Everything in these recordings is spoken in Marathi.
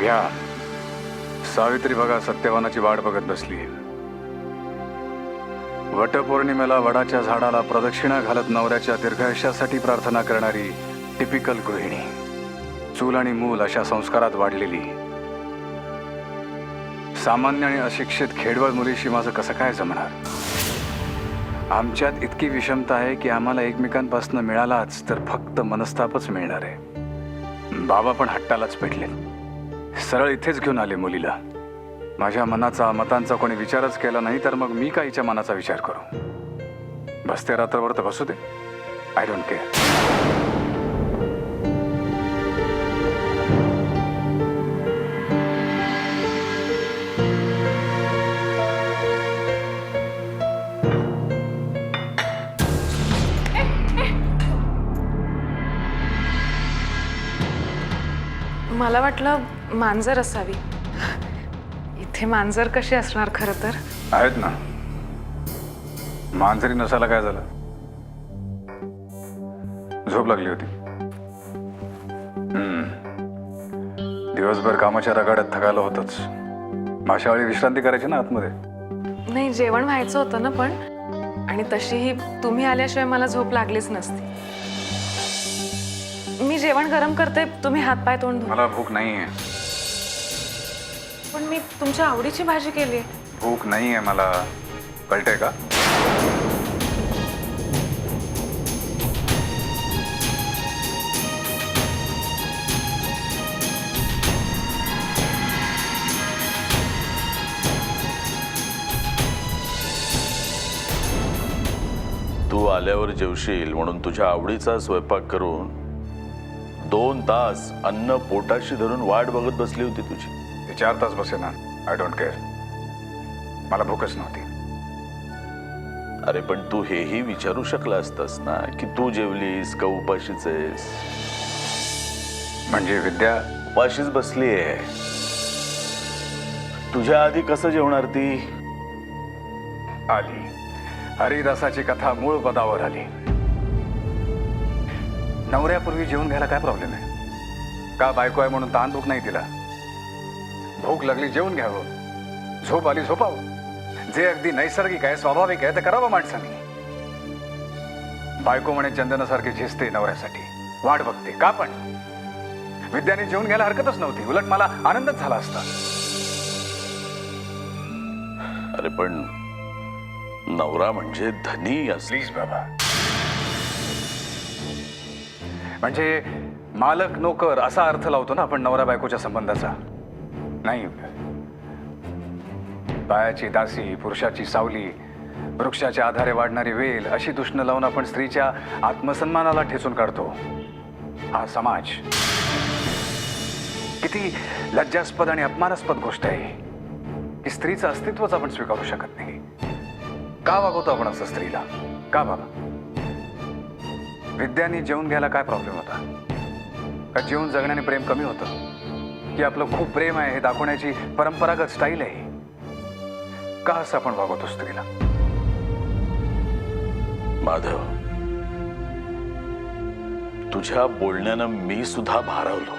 घ्या. सावित्री बघा सत्यवानाची वाट बघत बसली. वटपौर्णिमेला वडाच्या झाडाला प्रदक्षिणा घालत नवऱ्याच्या दीर्घायुष्यासाठी प्रार्थना करणारी टिपिकल गृहिणी. चूल आणि मूल अशा संस्कारात वाढलेली. सामान्य आणि अशिक्षित खेडवळ मुलीशी माझं कसं काय जमणार? आमच्यात इतकी विषमता आहे की आम्हाला एकमेकांपासून मिळालाच तर फक्त मनस्तापच मिळणार आहे. बाबा पण हट्टालाच पेटले. सरळ इथेच घेऊन आले मुलीला. माझ्या मतांचा कोणी विचारच केला नाही तर मग मी काहीच्या मनाचा विचार करू? बसते रात्रभर तर बसू दे. I don't care. मला वाटलं मांजर असावी. इथे मांजर कशी असणार? खरं तर आहेत ना. मांजरी नसायला काय झालं? झोप लागली होती. दिवसभर कामाच्या रगाड्यात थकायला होतच. माशा वेळी विश्रांती करायची ना आतमध्ये. नाही, जेवण व्हायचं होतं ना. पण आणि तशीही तुम्ही आल्याशिवाय मला झोप लागलीच नसती. मी जेवण गरम करते, तुम्ही हातपाय तोंड धुवा. मला भूक नाहीये. पण मी तुमच्या आवडीची भाजी केली. भूक नाहीये मला, कळतंय का? तू आल्यावर जेवशील म्हणून तुझ्या आवडीचा स्वयंपाक करून 2 तास अन्न पोटाशी धरून वाट बघत बसली होती तुझी. 4 तास बसे ना. I don't care. मला भूकच नव्हती. अरे पण तू हेही विचारू शकला असतास ना की तू जेवलीस का उपाशीच आहेस. म्हणजे विद्या उपाशीच बसली आहे. तुझ्या आधी कसं जेवणार ती? आली. हरिदासाची कथा मूळ पदावर आली. नवऱ्यापूर्वी जेवून घ्यायला काय प्रॉब्लेम आहे? का बायको आहे म्हणून ताण दुख नाही तिला? भूक लागली जेवून घ्यावं. झोप आली झोपावं. जे अगदी नैसर्गिक आहे, स्वाभाविक आहे, ते करावं माणसाने. बायको म्हणे चंदनासारखी झिजते नवऱ्यासाठी, वाट बघते. का पण? विद्याने जेवून घ्यायला हरकतच नव्हती. उलट मला आनंदच झाला असता. अरे पण नवरा म्हणजे धनी असली. प्लीज बाबा. म्हणजे मालक नोकर असा अर्थ लावतो ना आपण नवरा बायकोच्या संबंधाचा. नाही. बायाची दासी, पुरुषाची सावली, वृक्षाच्या आधारे वाढणारी वेल अशी दुष्ण लावून आपण स्त्रीच्या आत्मसन्मानाला ठेचून काढतो. हा समाज किती लज्जास्पद आणि अपमानास्पद गोष्ट आहे की स्त्रीचं अस्तित्वच आपण स्वीकारू शकत नाही. का वागवतो आपण असं स्त्रीला? का बाबा? विद्याने जेवून घ्यायला काय प्रॉब्लेम होता? का जेवून जगण्याने प्रेम कमी होतं? की आपलं खूप प्रेम आहे हे दाखवण्याची परंपरागत स्टाईल आहे? का असं आपण वागवतो स्त्रीला? माधव, तुझ्या बोलण्यानं मी सुद्धा भारावलो.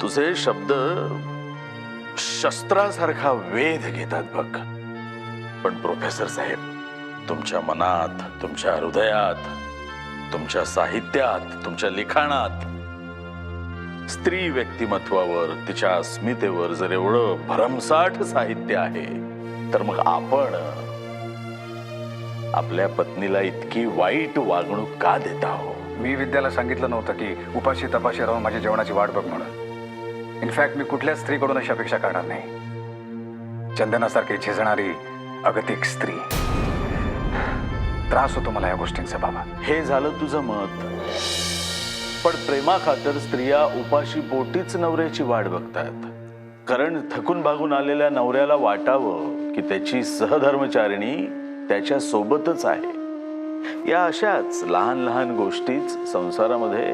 तुझे शब्द शस्त्रासारखा वेध घेतात बघ. पण प्रोफेसर साहेब, तुमच्या मनात, तुमच्या हृदयात, तुमच्या साहित्यात, तुमच्या लिखाणात स्त्री व्यक्तिमत्वावर, तिच्या अस्मितेवर जर एवढं भरमसाठ साहित्य आहे तर मग आपण आपल्या पत्नीला इतकी वाईट वागणूक का देत आहोत? मी विद्याला सांगितलं नव्हतं की उपाशी तपाशी राहून माझ्या जेवणाची वाट बघ म्हणून. इनफॅक्ट मी कुठल्याच स्त्रीकडून अशी अपेक्षा करणार नाही. चंदनासारखी झिजणारी अगतिक स्त्री. त्रास होतो मला या गोष्टींचा बाबा. हे झालं तुझं मत. पण प्रेमाखातर स्त्रिया उपाशी पोटीच नवऱ्याची वाट बघतात. कारण थकून भागून आलेल्या नवऱ्याला वाटावं की त्याची सहधर्मचारिणी त्याच्या सोबतच आहे. या अशाच लहान लहान गोष्टीच संसारामध्ये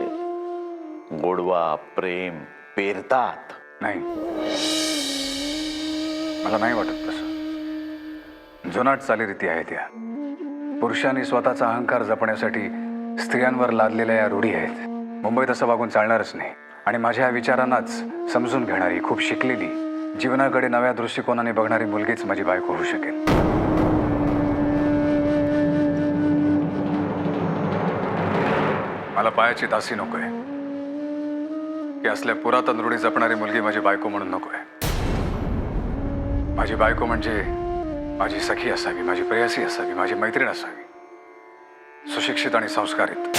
गोडवा, प्रेम पेरतात. नाही, मला नाही वाटत तसं. जुनाट चालीरीती आहेत त्या. पुरुषांनी स्वतःचा अहंकार जपण्यासाठी स्त्रियांवर लादलेल्या या रूढी आहेत. मुंबईत असं वागून चालणारच नाही. आणि माझ्या विचारांनाच समजून घेणारी, खूप शिकलेली, जीवनाकडे नव्या दृष्टिकोनाने बघणारी मुलगीच माझी बायको होऊ शकेल. मला पायाची दासी नकोय, की असल्या पुरातन रूढी जपणारी मुलगी माझी बायको म्हणून नकोय. माझी बायको म्हणजे माझी सखी असावी, माझी प्रेयसी असावी, माझी मैत्रीण असावी, सुशिक्षित आणि संस्कारित.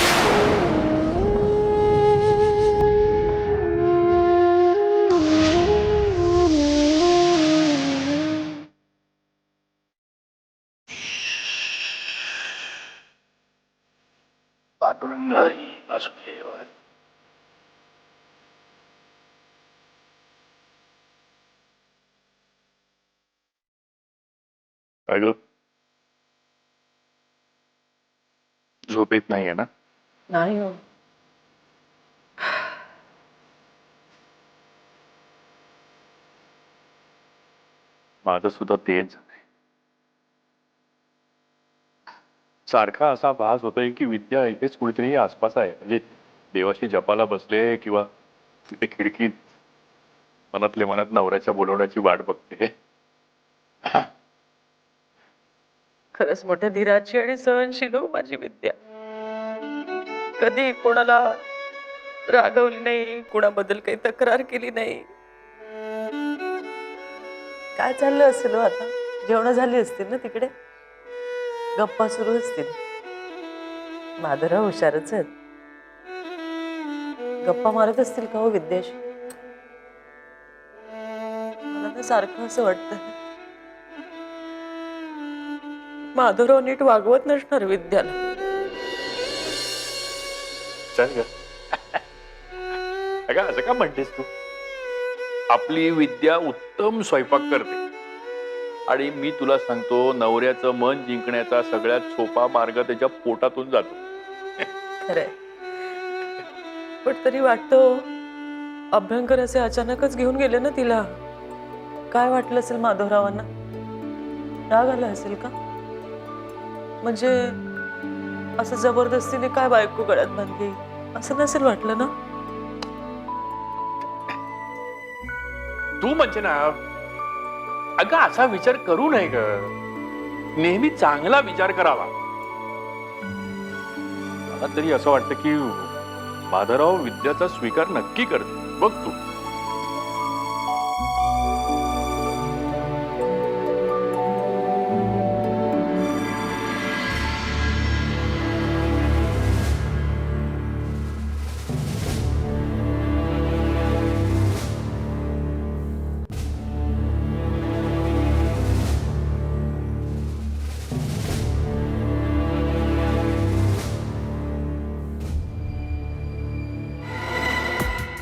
अगं झोप येत नाहीये ना? नाही हो. माझं सुद्धा तेच झालंय. सारखा असा भास होतोय की विद्या इथेच कुठेतरी आसपास आहे, म्हणजे देवाशी जपाला बसले किंवा तिथे खिडकीत मनातले मनात नवऱ्याच्या बोलवण्याची वाट बघते. खरंच मोठ्या धीराची आणि सहनशील हो माझी विद्या. कधी कोणाला रागवली नाही, कोणाबद्दल काही तक्रार केली नाही. काय चाललं असेल हो आता? जेवण झाली असतील ना तिकडे, गप्पा सुरू असतील. माधवराव हुशारच आहेत, गप्पा मारत असतील का हो विद्याशी? मला तर सारखं असं वाटतं माधवराव नीट वागवत नसणार विद्याला. चल ग. अगं असं का म्हणतेस तू? आपली विद्या उत्तम स्वयंपाक करते आणि मी तुला सांगतो, नवऱ्याचं मन जिंकण्याचा सगळ्यात सोपा मार्ग त्याच्या पोटातून जातो. खरंय, पण तरी वाटतं अभ्यंकर असे अचानकच घेऊन गेले ना तिला. काय वाटलं असेल माधवरावांना? राग आला असेल का? म्हणजे असं जबरदस्तीने काय बायको गळ्यात बांधली असं नसेल वाटलं ना? तू म्हणजे ना, अगं असा विचार करू नये ग. नेहमी चांगला विचार करावा. मला तरी असं वाटतं की माधवराव विद्याचा स्वीकार नक्की करते. बघ तू.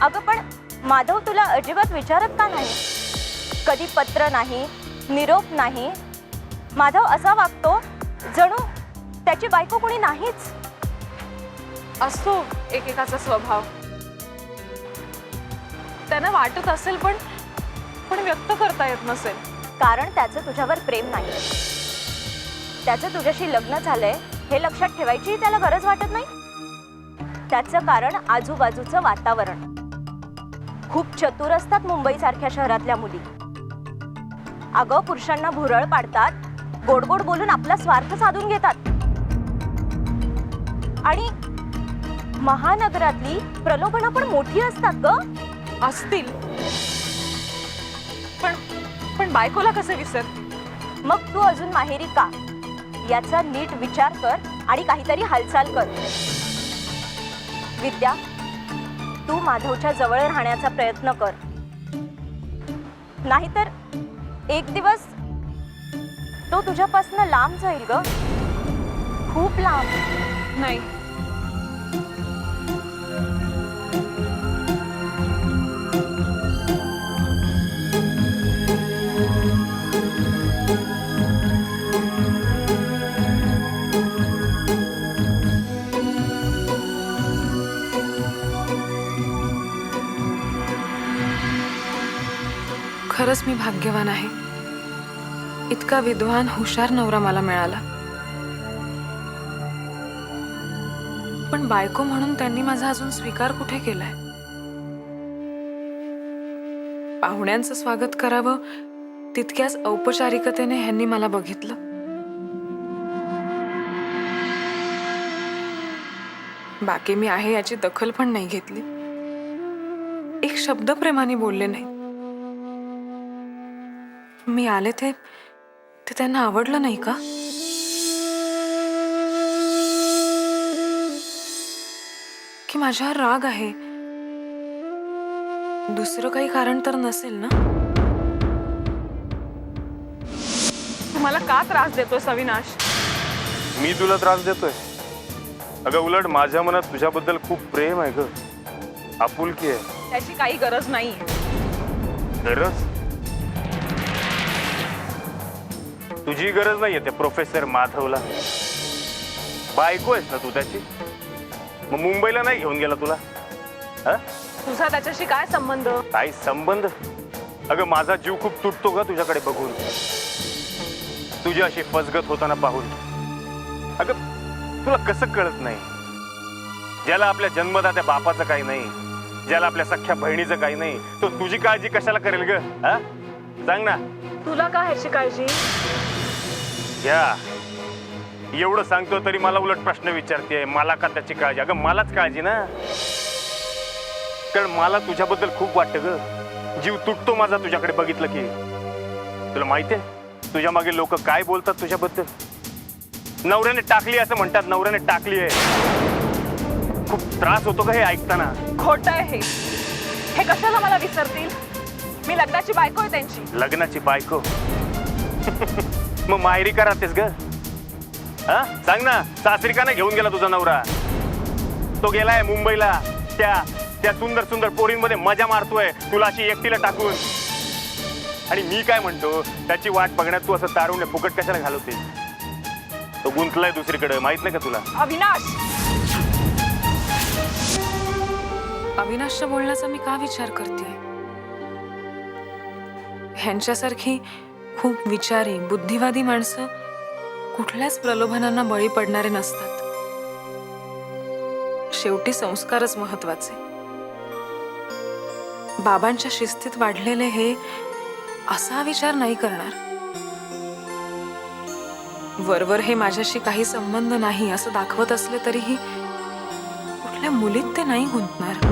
अगं पण माधव तुला अजिबात विचारत का नाही? कधी पत्र नाही, निरोप नाही. माधव असा वागतो जणू त्याची बायको कोणी नाहीच. असतो एकेकाचा स्वभाव. त्यांना वाटत असेल पण पण व्यक्त करता येत नसेल. कारण त्याचं तुझ्यावर प्रेम नाही. त्याचं तुझ्याशी लग्न झालंय हे लक्षात ठेवायची त्याला गरज वाटत नाही. त्याचं कारण आजूबाजूचं वातावरण. खूप चतुर असतात मुंबई सारख्या शहरातल्या मुली. अगं पुरुषांना भुरळ पाडतात, गोड गोड बोलून आपला स्वार्थ साधून घेतात. आणि महानगरातली प्रलोभनं पण मोठी असतात ग. असतील पण पण बायकोला कसं विसर? मग तू अजून माहेरी का याचा नीट विचार कर आणि काहीतरी हालचाल कर. विद्या, तू माधवच्या जवळ राहण्याचा प्रयत्न कर. नाहीतर एक दिवस तो तुझ्यापासून लांब जाईल ग. खूप लांब. नाही. खरंच मी भाग्यवान आहे. इतका विद्वान हुशार नवरा मला मिळाला. पण बायको म्हणून त्यांनी माझा अजून स्वीकार कुठे केलाय? पाहुण्यांचं स्वागत करावं तितक्याच औपचारिकतेने ह्यांनी मला बघितलं. बाकी मी आहे याची दखल पण नाही घेतली. एक शब्द प्रेमाने बोलले नाही. मी आले ते त्यांना आवडलं नाही का? की माझ्यावर राग आहे? दुसरं काही कारण तर नसेल ना? तुम्हाला का त्रास देतोय अविनाश? मी तुला त्रास देतोय? अगं उलट माझ्या मनात तुझ्याबद्दल खूप प्रेम आहे ग, आपुलकी आहे. त्याची काही गरज नाही. गरज? तुझी गरज नाहीये त्या प्रोफेसर माधवला. बायको आहेस ना तू त्याची, मग मुंबईला नाही घेऊन गेला तुला? तुझा त्याच्याशी काय संबंध? काय संबंध? अगं माझा जीव खूप तुटतो का तुझ्याकडे बघून, तुझी अशी फसगत होताना पाहून. अगं तुला कसं कळत नाही, ज्याला आपल्या जन्मदात्या बापाचं काही नाही, ज्याला आपल्या सख्ख्या बहिणीचं काही नाही, तो तुझी काळजी कशाला करेल ग? सांग ना. तुला काय ह्याची काळजी? या एवढं सांगतो तरी मला उलट प्रश्न विचारते, मला का त्याची काळजी? अगं मलाच काळजी ना, कारण मला तुझ्याबद्दल खूप वाटतं ग. जीव तुटतो माझा तुझ्याकडे बघितलं की. तुला माहितीये तुझ्या मागे लोक काय बोलतात तुझ्याबद्दल? नवऱ्याने टाकली असं म्हणतात, नवऱ्याने टाकली आहे. खूप त्रास होतो का हे ऐकताना? खोटं आहे हे. हे कशाला मला विसरतील? मी लग्नाची बायको आहे त्यांची. लग्नाची बायको? मग माहेरी का राहतेस ग? सांग ना, सासरी का नाही घेऊन गेला तुझा नवरा? तो गेलाय मुंबईला, त्या सुंदर सुंदर पोरींमध्ये मजा मारतोय, तुला अशी एकटीला टाकून. आणि मी काय म्हणतो, त्याची वाट बघण्यात तू असं तारुण्य फुकट कशाला घालवते? तो गुंतलाय दुसरीकडे, माहित नाही का तुला? अविनाशच्या बोलण्याचा मी का विचार करते? ह्यांच्यासारखी खूप विचारी बुद्धिवादी माणसं कुठल्याच प्रलोभनांना बळी पडणारे नसतात. शेवटी संस्कारच महत्वाचे. बाबांच्या शिस्तीत वाढलेले हे असा विचार नाही करणार. वरवर हे माझ्याशी काही संबंध नाही असं दाखवत असले तरीही कुठल्या मुलीत ते नाही गुंतणार.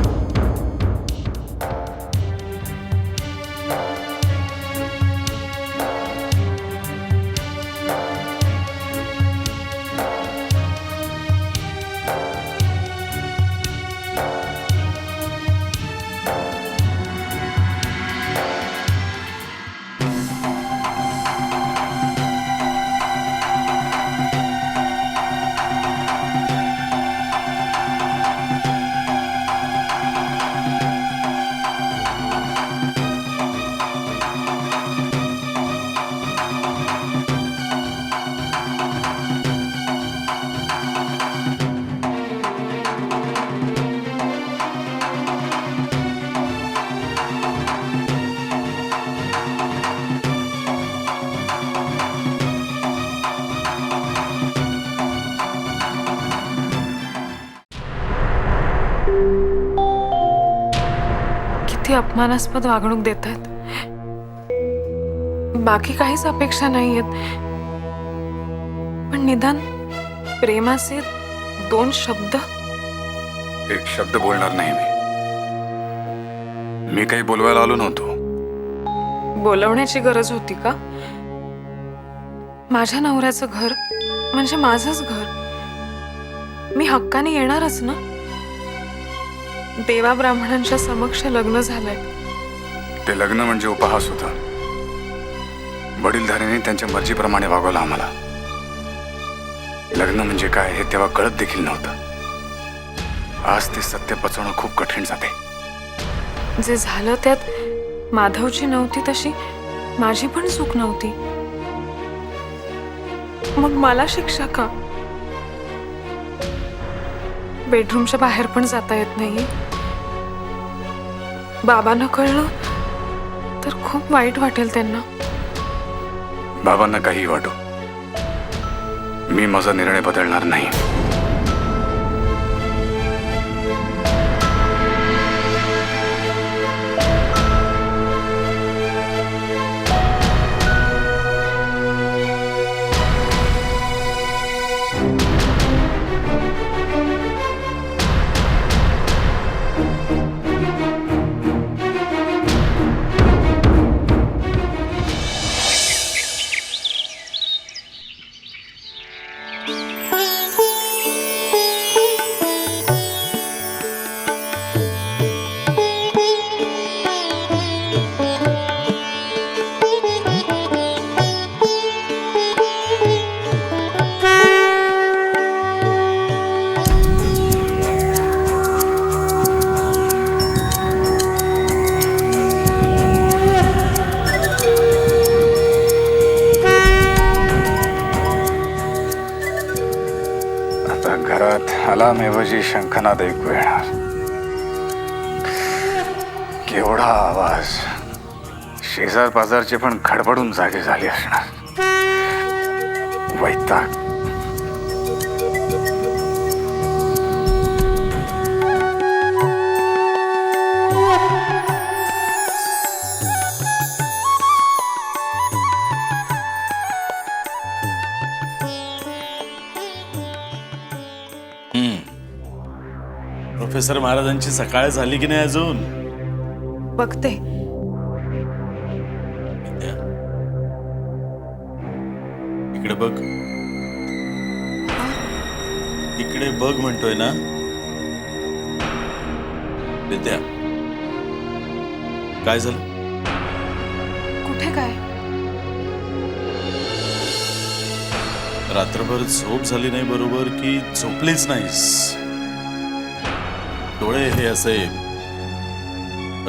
किती अपमानास्पद वागणूक देत आहेत. बाकी काहीच अपेक्षा नाहीयेत, पण निदान प्रेमाचे 2 शब्द. एक शब्द बोलणार नाही मी काही बोलवायला आलो नव्हतो. बोलवण्याची गरज होती का? माझ्या नवऱ्याचं घर म्हणजे माझंच घर. मी हक्काने येणारच ना. देवा ब्राह्मणांच्या समक्ष लग्न झालंय. ते लग्न म्हणजे उपहास होता. वडीलधाऱ्यांनी त्यांच्या मर्जीप्रमाणे वागवलं आम्हाला. लग्न म्हणजे काय हे तेव्हा कळत देखील नव्हतं. आज ते सत्य पचवणं खूप कठीण जाते. जे झालं त्यात माधवची नव्हती तशी माझी पण चूक नव्हती. मग मला शिक्षा का? बेडरूमच्या बाहेर पण जाता येत नाही. बाबांना कळलं तर खूप वाईट वाटेल त्यांना. बाबांना काही वाटो, मी माझा निर्णय बदलणार नाही. अलार्मऐवजी शंखनाद ऐकू येणार. केवढा आवाज. शेजार पाजारचे पण खडबडून जागे झाले असणार. वैताग. प्रोफेसर महाराजांची सकाळ झाली की नाही अजून? बघते. इकडे बघ. इकडे बघ म्हणतोय ना विद्या. काय झालं? कुठे काय? रात्रभर झोप झाली नाही बरोबर की झोपलीच नाहीस? डोळे हे असे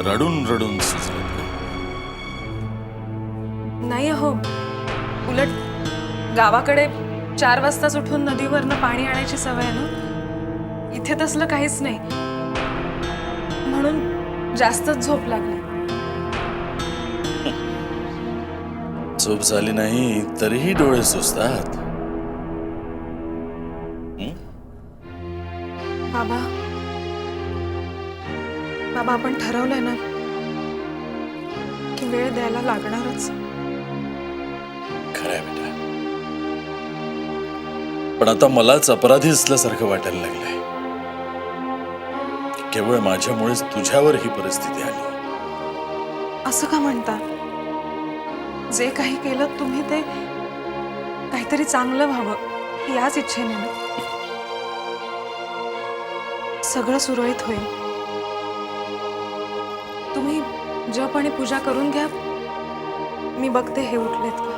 रडून रडून सुचलेत का? नाही अहो, उलट गावाकडे 4 वाजताच उठून नदीवरनं पाणी आणायची सवय आहे ना. इथे तसलं काहीच नाही, म्हणून जास्तच झोप लागली. झोप झाली नाही तरीही डोळे सुचतात. बाबा बाबा आपण ठरवलंय ना की वेळ द्यायला लागणारच. खरंय बेटा, पण आता मलाच अपराधी असल्यासारखं वाटायला लागलंय. केवळ माझ्यामुळेच तुझ्यावर ही परिस्थिती आली. असं का म्हणता? जे काही केलं तुम्ही ते काहीतरी चांगलं व्हावं याच इच्छेने ना. सगळं सुरळीत होईल. तुम्ही जप आणि पूजा करून घ्या. मी बघते हे उठलेत का.